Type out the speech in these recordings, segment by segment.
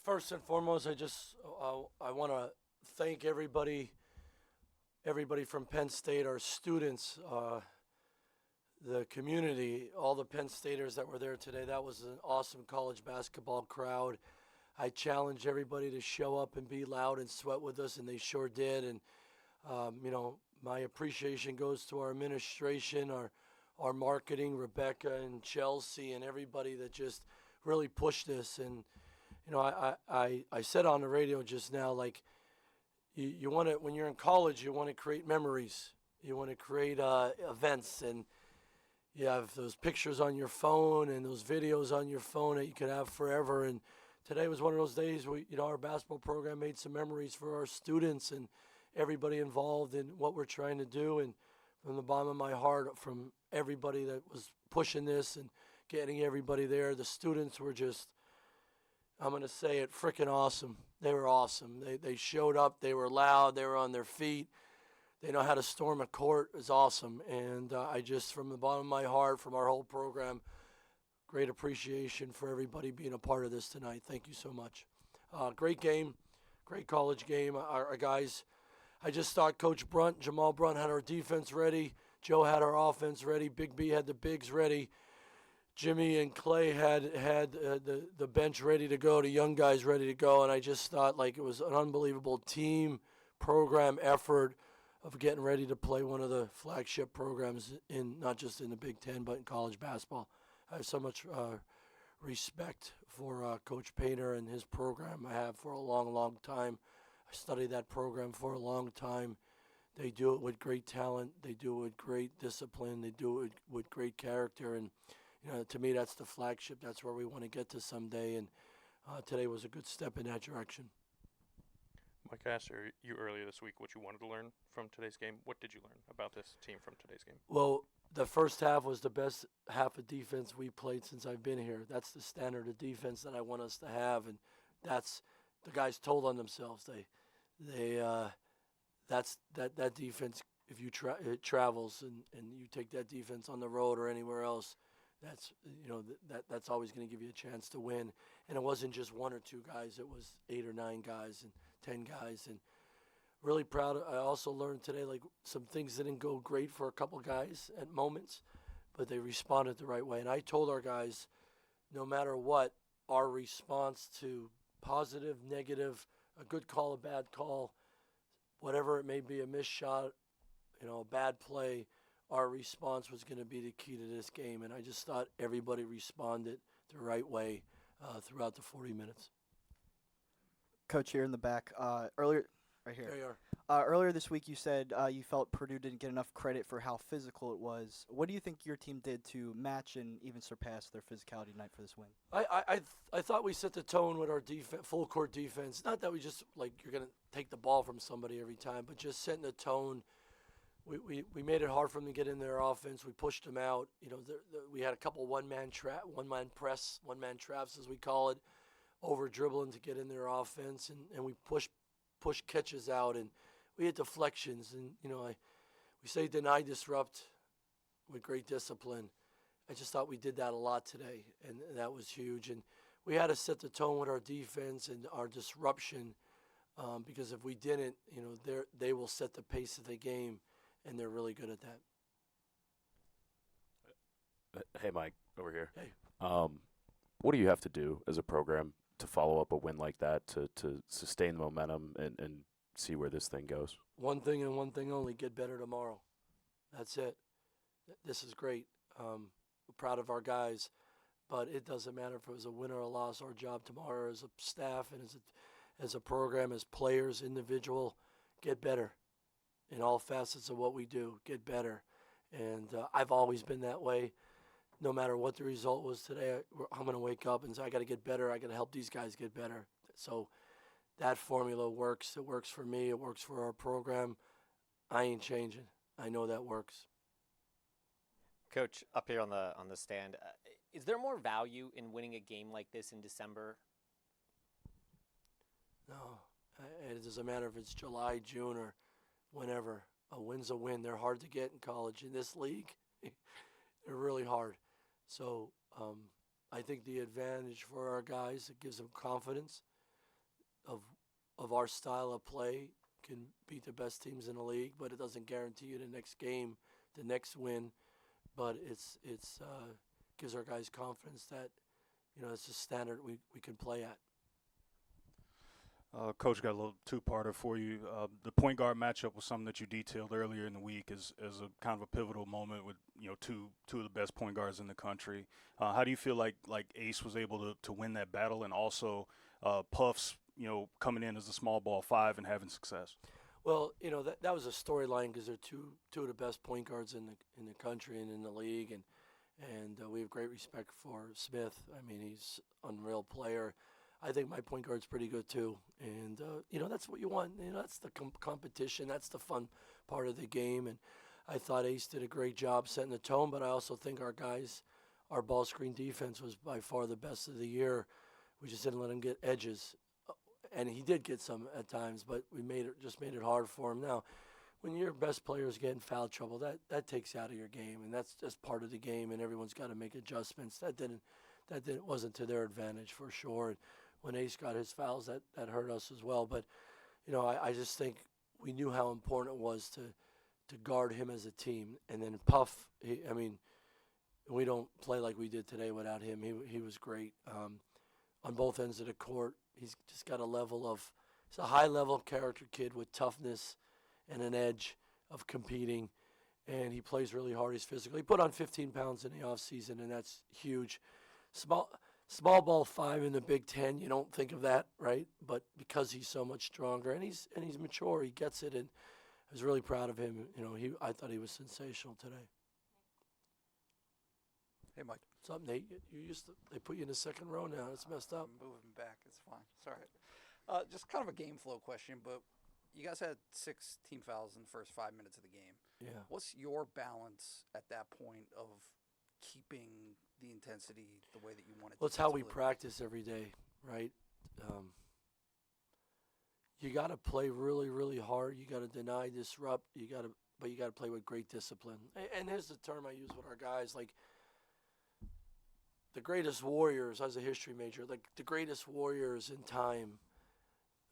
First and foremost, I want to thank everybody from Penn State, our students, the community, all the Penn Staters that were there today. That was an awesome college basketball crowd. I challenge everybody to show up and be loud and sweat with us, and they sure did. And my appreciation goes to our administration, our marketing, Rebecca and Chelsea, and everybody that just really pushed this. And I said on the radio just now, like, you want to, when you're in college, you want to create memories. You want to create events, and you have those pictures on your phone and those videos on your phone that you could have forever. And today was one of those days where, our basketball program made some memories for our students and everybody involved in what we're trying to do. And from the bottom of my heart, from everybody that was pushing this and getting everybody there, the students were just, I'm going to say it, freaking awesome. They were awesome. They showed up. They were loud. They were on their feet. They know how to storm a court. It's awesome. And I just, from the bottom of my heart, from our whole program, great appreciation for everybody being a part of this tonight. Thank you so much. Great game, great college game. Our guys, I just thought Coach Brunt, Jamal Brunt, had our defense ready. Joe had our offense ready. Big B had the bigs ready. Jimmy and Clay had the bench ready to go, the young guys ready to go, and I just thought like it was an unbelievable team program effort of getting ready to play one of the flagship programs in not just in the Big Ten but in college basketball. I have so much respect for Coach Painter and his program. I have for a long, long time. I studied that program for a long time. They do it with great talent. They do it with great discipline. They do it with great character, and to me, that's the flagship. That's where we want to get to someday, and today was a good step in that direction. Mike, I asked you earlier this week what you wanted to learn from today's game. What did you learn about this team from today's game? Well, the first half was the best half of defense we played since I've been here. That's the standard of defense that I want us to have, and that's the guys told on themselves. That defense. If you it travels and you take that defense on the road or anywhere else, that's that's always going to give you a chance to win. And it wasn't just one or two guys; it was 8 or 9 guys and 10 guys. And really proud. I also learned today like some things didn't go great for a couple guys at moments, but they responded the right way. And I told our guys, no matter what, our response to positive, negative, a good call, a bad call, whatever it may be, a missed shot, a bad play, our response was going to be the key to this game. And I just thought everybody responded the right way throughout the 40 minutes. Coach, here in the back, earlier, right here. There you are. Earlier this week, you said you felt Purdue didn't get enough credit for how physical it was. What do you think your team did to match and even surpass their physicality tonight for this win? I thought we set the tone with our full court defense. Not that we just like you're going to take the ball from somebody every time, but just setting the tone. We made it hard for them to get in their offense. We pushed them out. We had a couple one-man press, one-man traps as we call it, over dribbling to get in their offense, and we push catches out, and we had deflections. And we say deny, disrupt with great discipline. I just thought we did that a lot today, and that was huge. And we had to set the tone with our defense and our disruption, because if we didn't, they will set the pace of the game. And they're really good at that. Hey, Mike, over here. Hey. What do you have to do as a program to follow up a win like that, to sustain the momentum and see where this thing goes? One thing and one thing only, get better tomorrow. That's it. This is great. We're proud of our guys, but it doesn't matter if it was a win or a loss. Our job tomorrow as a staff and as a program, as players, individual, get better. In all facets of what we do, get better. And I've always been that way. No matter what the result was today, I'm going to wake up and say, I got to get better. I got to help these guys get better. So that formula works. It works for me. It works for our program. I ain't changing. I know that works. Coach, up here on the stand, is there more value in winning a game like this in December? No. It doesn't matter if it's July, June, or whenever. A win's a win. They're hard to get in college. In this league, they're really hard. So I think the advantage for our guys, it gives them confidence. of our style of play can beat the best teams in the league, but it doesn't guarantee you the next game, the next win. But it's gives our guys confidence that it's a standard we can play at. Coach, got a little two-parter for you. The point guard matchup was something that you detailed earlier in the week as a kind of a pivotal moment with two of the best point guards in the country. How do you feel like Ace was able to win that battle, and also Puff's coming in as a small ball 5 and having success? Well, that was a storyline because they're two of the best point guards in the country and in the league, and we have great respect for Smith. I mean, he's an unreal player. I think my point guard's pretty good too, and that's what you want. That's the competition. That's the fun part of the game. And I thought Ace did a great job setting the tone, but I also think our ball screen defense was by far the best of the year. We just didn't let him get edges, and he did get some at times, but we made it hard for him. Now, when your best player is getting foul trouble, that takes you out of your game, and that's just part of the game, and everyone's got to make adjustments. That wasn't to their advantage for sure. When Ace got his fouls, that hurt us as well. But, I just think we knew how important it was to guard him as a team. And then Puff, we don't play like we did today without him. He was great on both ends of the court. He's just got he's a high-level character kid with toughness and an edge of competing. And he plays really hard. He's physical. He put on 15 pounds in the offseason, and that's huge. Small ball 5 in the Big Ten, you don't think of that, right? But because he's so much stronger and he's mature, he gets it, and I was really proud of him. I thought he was sensational today. Hey, Mike. What's up, Nate? They put you in the second row now. It's messed up. I'm moving back. It's fine. It's all right. Just kind of a game flow question, but you guys had 6 team fouls in the first 5 minutes of the game. Yeah. What's your balance at that point of keeping the intensity the way that you want it? Well, it's how we practice every day, right? You got to play really, really hard. You got to deny, disrupt. But you got to play with great discipline. And here's the term I use with our guys, like the greatest warriors. I was a history major. Like the greatest warriors in time.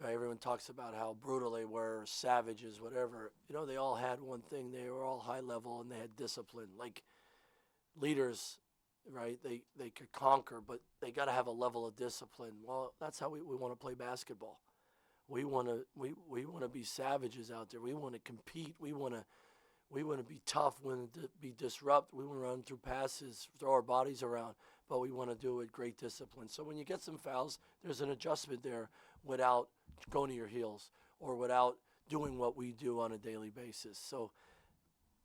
Right? Everyone talks about how brutal they were, savages, whatever. They all had one thing. They were all high level and they had discipline. Like leaders, right? They could conquer, but they got to have a level of discipline. Well, that's how we want to play basketball. We want to be savages out there. We want to compete. We want to be tough. We want to be disrupt. We want to run through passes, throw our bodies around, but we want to do it with great discipline. So when you get some fouls, there's an adjustment there without going to your heels or without doing what we do on a daily basis. So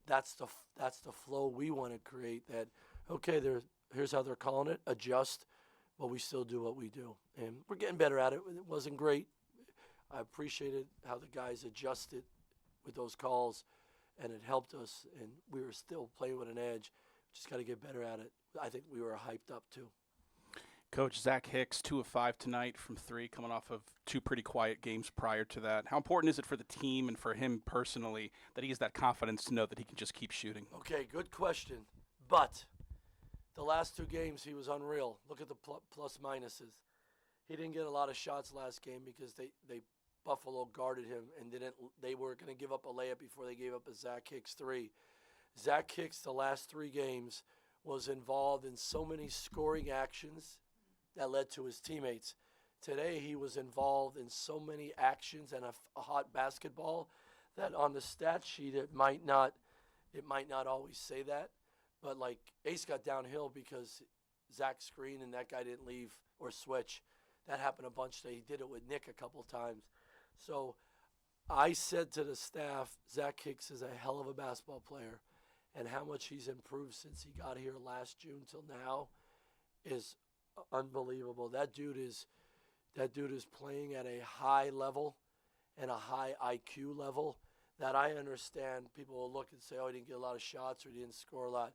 that's the flow we want to create. That okay, here's how they're calling it. Adjust, but we still do what we do, and we're getting better at it. It wasn't great. I appreciated how the guys adjusted with those calls, and it helped us, and we were still playing with an edge. Just got to get better at it. I think we were hyped up too. Coach, Zach Hicks, 2 of 5 tonight from 3, coming off of 2 pretty quiet games prior to that. How important is it for the team and for him personally that he has that confidence to know that he can just keep shooting? Okay, good question. But the last 2 games, he was unreal. Look at the plus minuses. He didn't get a lot of shots last game because they Buffalo guarded him and they were going to give up a layup before they gave up a Zach Hicks 3. Zach Hicks, the last 3 games, was involved in so many scoring actions that led to his teammates. Today, he was involved in so many actions and a hot basketball that on the stat sheet it might not always say that. But like Ace got downhill because Zach screened and that guy didn't leave or switch. That happened a bunch today. He did it with Nick a couple times. So I said to the staff, Zach Hicks is a hell of a basketball player, and how much he's improved since he got here last June till now is unbelievable. That dude is playing at a high level and a high IQ level that I understand. People will look and say, oh, he didn't get a lot of shots or he didn't score a lot.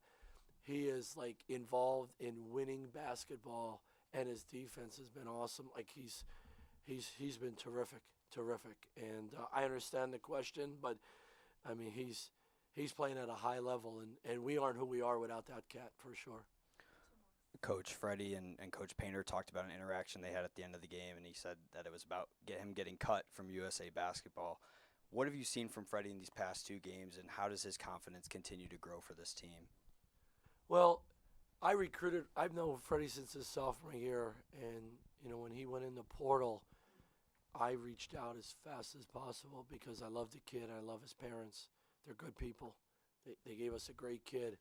He is like involved in winning basketball, and his defense has been awesome. Like he's been terrific. And I understand the question, but I mean he's playing at a high level, and we aren't who we are without that cat for sure. Coach Freddie and Coach Painter talked about an interaction they had at the end of the game, and he said that it was about him getting cut from USA Basketball. What have you seen from Freddie in these past 2 games, and how does his confidence continue to grow for this team? Well, I've known Freddie since his sophomore year, and when he went in the portal, I reached out as fast as possible because I love the kid. I love his parents. They're good people. They gave us a great kid.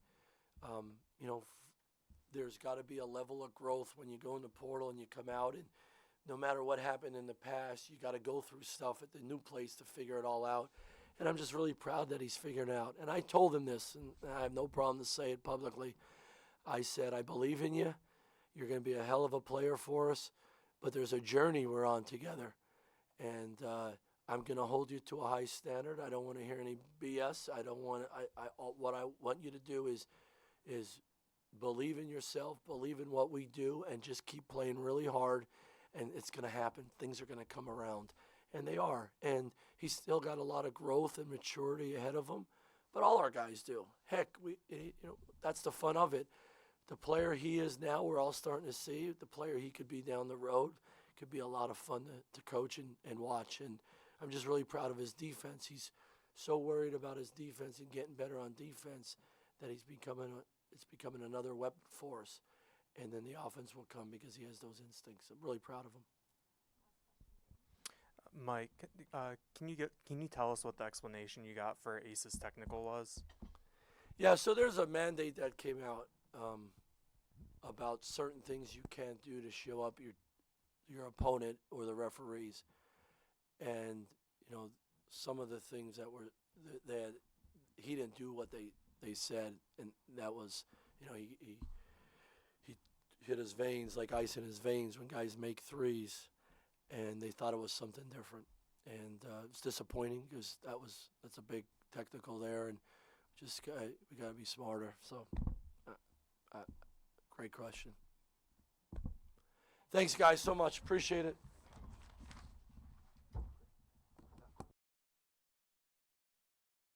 There's got to be a level of growth when you go in the portal and you come out, and no matter what happened in the past, you got to go through stuff at the new place to figure it all out. And I'm just really proud that he's figuring it out. And I told him this, and I have no problem to say it publicly. I said, I believe in you. You're going to be a hell of a player for us, but there's a journey we're on together. And I'm going to hold you to a high standard. I don't want to hear any BS. What I want you to do is believe in yourself, believe in what we do, and just keep playing really hard, and it's going to happen. Things are going to come around, and they are. And he's still got a lot of growth and maturity ahead of him, but all our guys do. Heck, that's the fun of it. The player he is now, we're all starting to see. The player he could be down the road could be a lot of fun to coach and watch. And I'm just really proud of his defense. He's so worried about his defense and getting better on defense that it's becoming another weapon for us. And then the offense will come because he has those instincts. I'm really proud of him. Mike, can you tell us what the explanation you got for Ace's technical was? Yeah, so there's a mandate that came out about certain things you can't do to show up your opponent or the referees, and some of the things that were that he didn't do what they said, and that was he hit his veins like ice in his veins when guys make threes, and they thought it was something different, and it's disappointing because that's a big technical there, and we got to be smarter. So, great question. Thanks, guys, so much. Appreciate it.